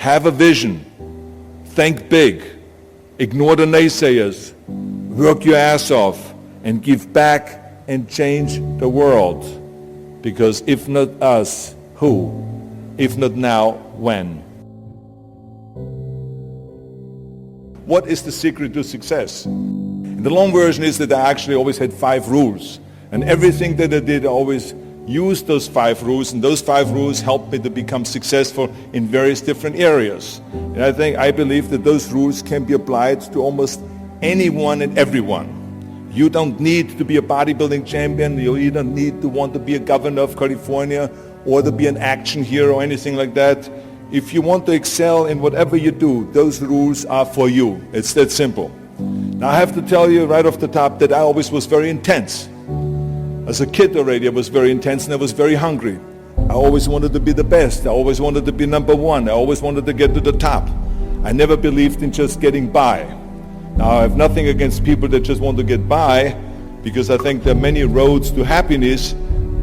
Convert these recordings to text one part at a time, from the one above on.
Have a vision. Think big. Ignore the naysayers. Work your ass off and give back and change the world. Because if not us, who? If not now, when? What is the secret to success? And the long version is that I actually always had 5 rules. And everything that I did, I always used those 5 rules. And those 5 rules helped me to become successful in various different areas. And I believe that those rules can be applied to almost anyone and everyone. You don't need to be a bodybuilding champion. You don't need to want to be a governor of California or to be an action hero or anything like that. If you want to excel in whatever you do, those rules are for you. It's that simple. Now I have to tell you right off the top that I always was very intense. As a kid already, I was very intense and I was very hungry. I always wanted to be the best. I always wanted to be number one. I always wanted to get to the top. I never believed in just getting by. Now I have nothing against people that just want to get by, because I think there are many roads to happiness,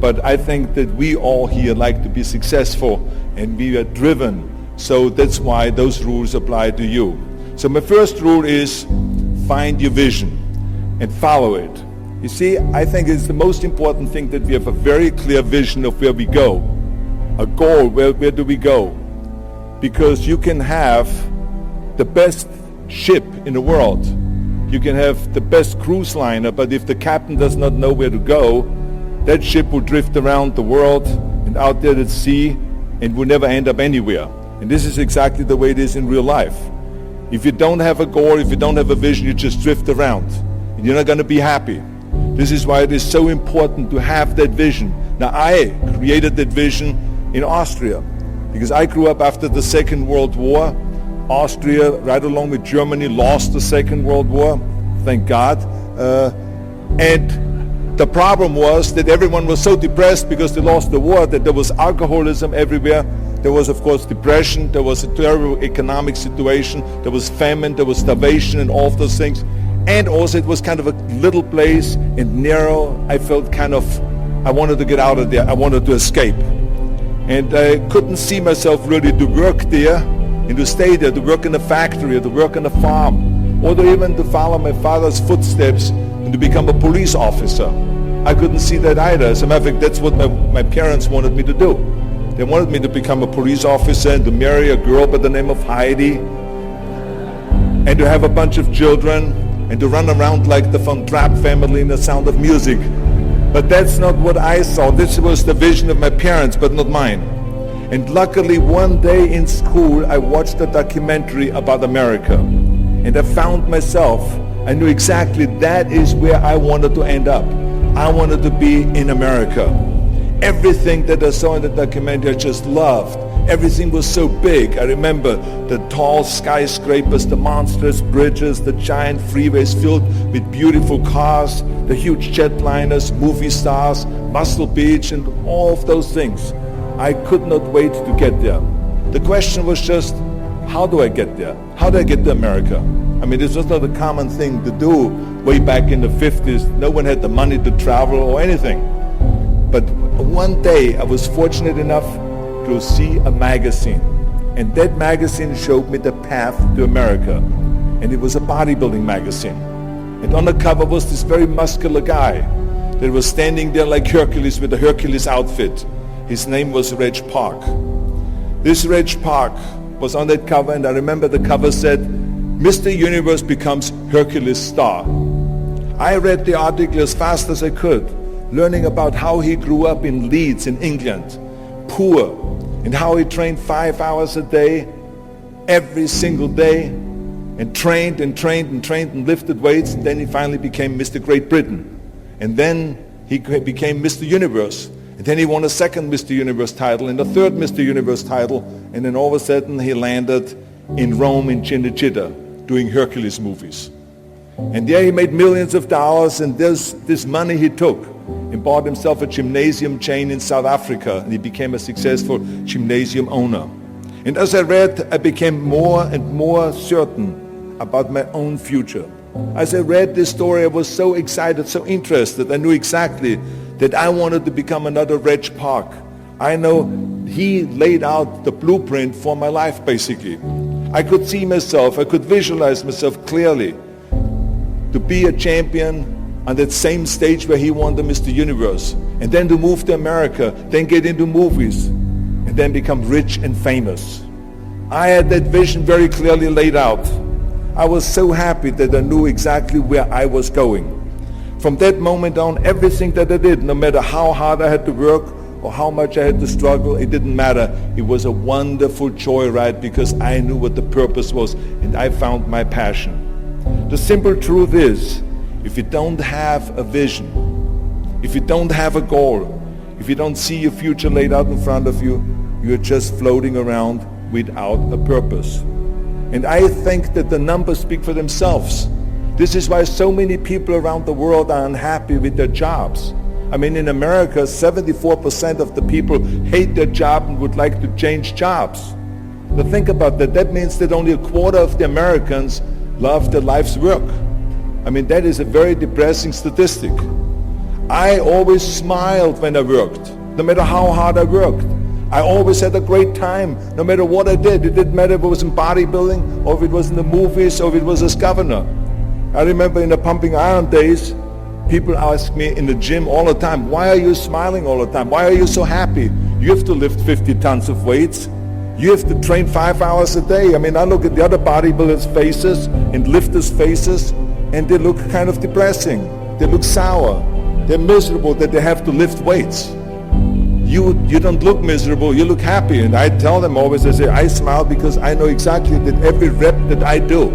but I think that we all here like to be successful and we are driven. So that's why those rules apply to you. So my first rule is find your vision and follow it. You see, I think it's the most important thing that we have a very clear vision of where we go. A goal, where do we go? Because you can have the best ship in the world. You can have the best cruise liner, but if the captain does not know where to go, that ship will drift around the world and out there at sea and will never end up anywhere. And this is exactly the way it is in real life. If you don't have a goal, if you don't have a vision, you just drift around and you're not going to be happy. This is why it is so important to have that vision. Now I created that vision in Austria because I grew up after the Second World War. Austria, right along with Germany, lost the Second World War, thank God. And the problem was that everyone was so depressed because they lost the war that there was alcoholism everywhere. There was, of course, depression. There was a terrible economic situation. There was famine. There was starvation and all of those things. And also it was kind of a little place and narrow. I felt I wanted to get out of there. I wanted to escape. And I couldn't see myself really to work there and to stay there, to work in a factory, or to work on a farm, or to even to follow my father's footsteps and to become a police officer. I couldn't see that either. As a matter of fact, that's what my parents wanted me to do. They wanted me to become a police officer and to marry a girl by the name of Heidi and to have a bunch of children and to run around like the Von Trapp family in The Sound of Music. But that's not what I saw. This was the vision of my parents, but not mine. And luckily, one day in school, I watched a documentary about America. And I found myself, I knew exactly that is where I wanted to end up. I wanted to be in America. Everything that I saw in the documentary, I just loved. Everything was so big. I remember the tall skyscrapers, the monstrous bridges, the giant freeways filled with beautiful cars, the huge jetliners, movie stars, Muscle Beach, and all of those things. I could not wait to get there. The question was just, how do I get there? How do I get to America? I mean, this was not a common thing to do way back in the 50s. No one had the money to travel or anything. But one day I was fortunate enough to see a magazine. And that magazine showed me the path to America. And it was a bodybuilding magazine. And on the cover was this very muscular guy that was standing there like Hercules with a Hercules outfit. His name was Reg Park. This Reg Park was on that cover, and I remember the cover said, Mr. Universe becomes Hercules star. I read the article as fast as I could, learning about how he grew up in Leeds in England, poor, and how he trained 5 hours a day, every single day, and trained and trained and trained and lifted weights, and then he finally became Mr. Great Britain. And then he became Mr. Universe. And then he won a second Mr. Universe title and a third Mr. Universe title, and then all of a sudden he landed in Rome in Cinecittà doing Hercules movies. And there he made millions of dollars, and this money he took and bought himself a gymnasium chain in South Africa, and he became a successful gymnasium owner. And as I read, I became more and more certain about my own future. As I read this story, I was so excited, so interested. I knew exactly that I wanted to become another Reg Park. I know he laid out the blueprint for my life, basically. I could see myself, I could visualize myself clearly to be a champion on that same stage where he won the Mr. Universe, and then to move to America, then get into movies, and then become rich and famous. I had that vision very clearly laid out. I was so happy that I knew exactly where I was going. From that moment on, everything that I did, no matter how hard I had to work or how much I had to struggle, it didn't matter. It was a wonderful joyride because I knew what the purpose was and I found my passion. The simple truth is, if you don't have a vision, if you don't have a goal, if you don't see your future laid out in front of you, you're just floating around without a purpose. And I think that the numbers speak for themselves. This is why so many people around the world are unhappy with their jobs. I mean, in America, 74% of the people hate their job and would like to change jobs. But think about that. That means that only a quarter of the Americans love their life's work. I mean, that is a very depressing statistic. I always smiled when I worked, no matter how hard I worked. I always had a great time, no matter what I did. It didn't matter if it was in bodybuilding, or if it was in the movies, or if it was as governor. I remember in the pumping iron days, people ask me in the gym all the time, why are you smiling all the time? Why are you so happy? You have to lift 50 tons of weights. You have to train 5 hours a day. I mean, I look at the other bodybuilders' faces and lifters' faces, and they look kind of depressing. They look sour. They're miserable that they have to lift weights. You don't look miserable, you look happy. And I tell them always, I say, I smile because I know exactly that every rep that I do,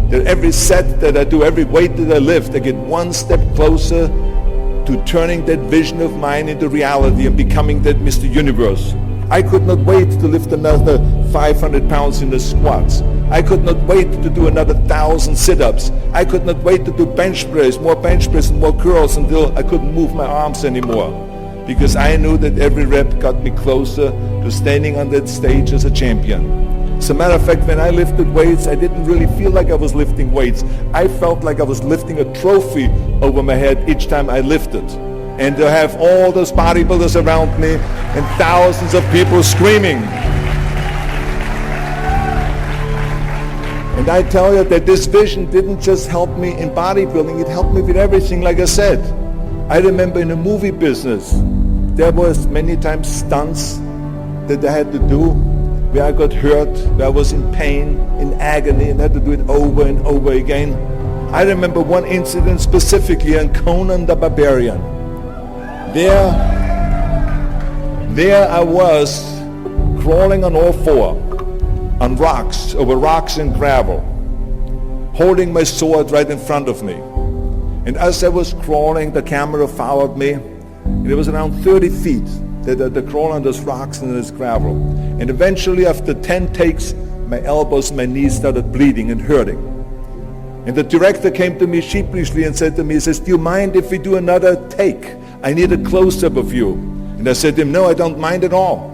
that every set that I do, every weight that I lift, I get one step closer to turning that vision of mine into reality and becoming that Mr. Universe. I could not wait to lift another 500 pounds in the squats. I could not wait to do another 1,000 sit-ups. I could not wait to do bench press, more bench press and more curls until I couldn't move my arms anymore. Because I knew that every rep got me closer to standing on that stage as a champion. As a matter of fact, when I lifted weights, I didn't really feel like I was lifting weights. I felt like I was lifting a trophy over my head each time I lifted. And to have all those bodybuilders around me and thousands of people screaming. And I tell you that this vision didn't just help me in bodybuilding, it helped me with everything, like I said. I remember in the movie business, there was many times stunts that I had to do where I got hurt, where I was in pain, in agony, and had to do it over and over again. I remember one incident specifically on Conan the Barbarian. There I was crawling on all four, on rocks, over rocks and gravel, holding my sword right in front of me. And as I was crawling, the camera followed me, and it was around 30 feet that crawl on those rocks and this gravel. And eventually, after 10 takes, my elbows and my knees started bleeding and hurting. And the director came to me sheepishly and said to me, he says, do you mind if we do another take? I need a close-up of you. And I said to him, no, I don't mind at all.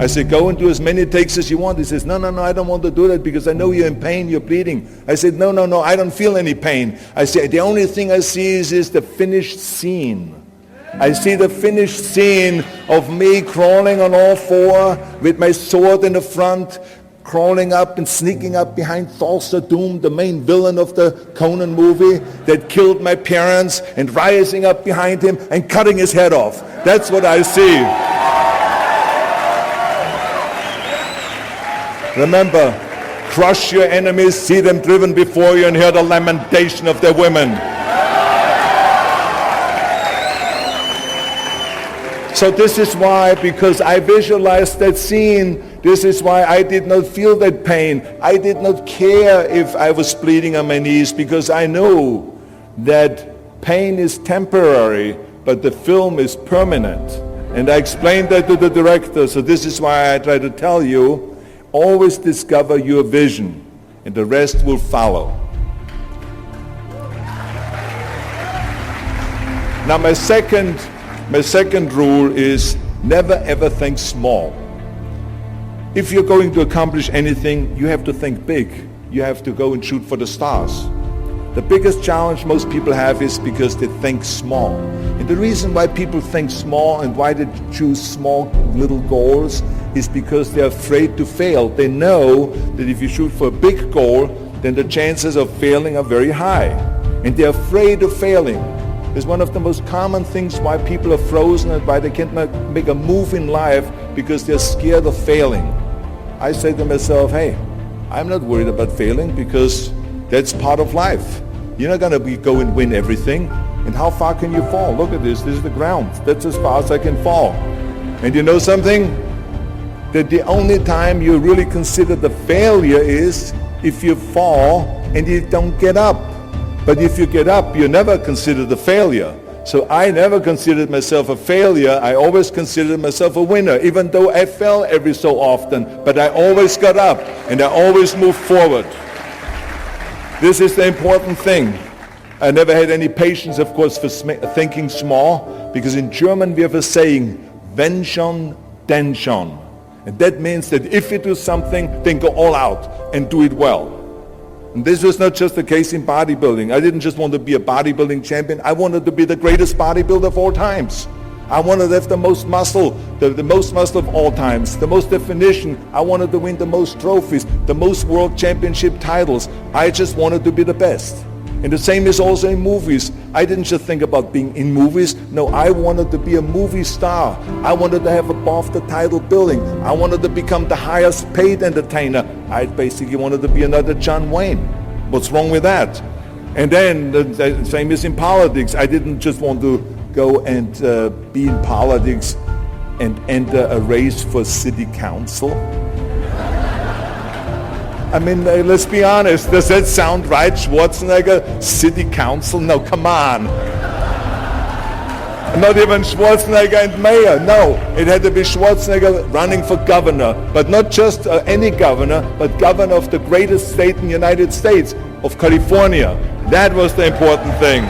I said, go and do as many takes as you want. He says, no, I don't want to do that because I know you're in pain, you're bleeding. I said, no, I don't feel any pain. I said, the only thing I see is the finished scene. I see the finished scene of me crawling on all four with my sword in the front, crawling up and sneaking up behind Thulsa Doom, the main villain of the Conan movie that killed my parents, and rising up behind him and cutting his head off. That's what I see. Remember, crush your enemies, see them driven before you, and hear the lamentation of their women. So this is why, because I visualized that scene, this is why I did not feel that pain. I did not care if I was bleeding on my knees, because I know that pain is temporary, but the film is permanent. And I explained that to the director, so this is why I try to tell you, always discover your vision, and the rest will follow. Now my second rule is never ever think small. If you're going to accomplish anything, you have to think big. You have to go and shoot for the stars. The biggest challenge most people have is because they think small. And the reason why people think small and why they choose small little goals is because they're afraid to fail. They know that if you shoot for a big goal, then the chances of failing are very high. And they're afraid of failing. It's one of the most common things why people are frozen and why they can't make a move in life, because they're scared of failing. I say to myself, hey, I'm not worried about failing because that's part of life. You're not going to go and win everything. And how far can you fall? Look at this. This is the ground. That's as far as I can fall. And you know something? That the only time you really consider the failure is if you fall and you don't get up. But if you get up, you never consider the failure. So I never considered myself a failure. I always considered myself a winner, even though I fell every so often. But I always got up and I always moved forward. This is the important thing. I never had any patience, of course, for thinking small, because in German we have a saying, wenn schon, denn schon. And that means that if you do something, then go all out and do it well. And this was not just the case in bodybuilding. I didn't just want to be a bodybuilding champion. I wanted to be the greatest bodybuilder of all times. I wanted to have the most muscle, the most muscle of all times, the most definition. I wanted to win the most trophies, the most world championship titles. I just wanted to be the best. And the same is also in movies. I didn't just think about being in movies. No, I wanted to be a movie star. I wanted to have above the title billing. I wanted to become the highest paid entertainer. I basically wanted to be another John Wayne. What's wrong with that? And then the same is in politics. I didn't just want to go and be in politics and enter a race for city council. I mean, let's be honest. Does that sound right? Schwarzenegger, city council? No, come on. Not even Schwarzenegger and mayor. No, it had to be Schwarzenegger running for governor. But not just any governor, but governor of the greatest state in the United States, of California. That was the important thing.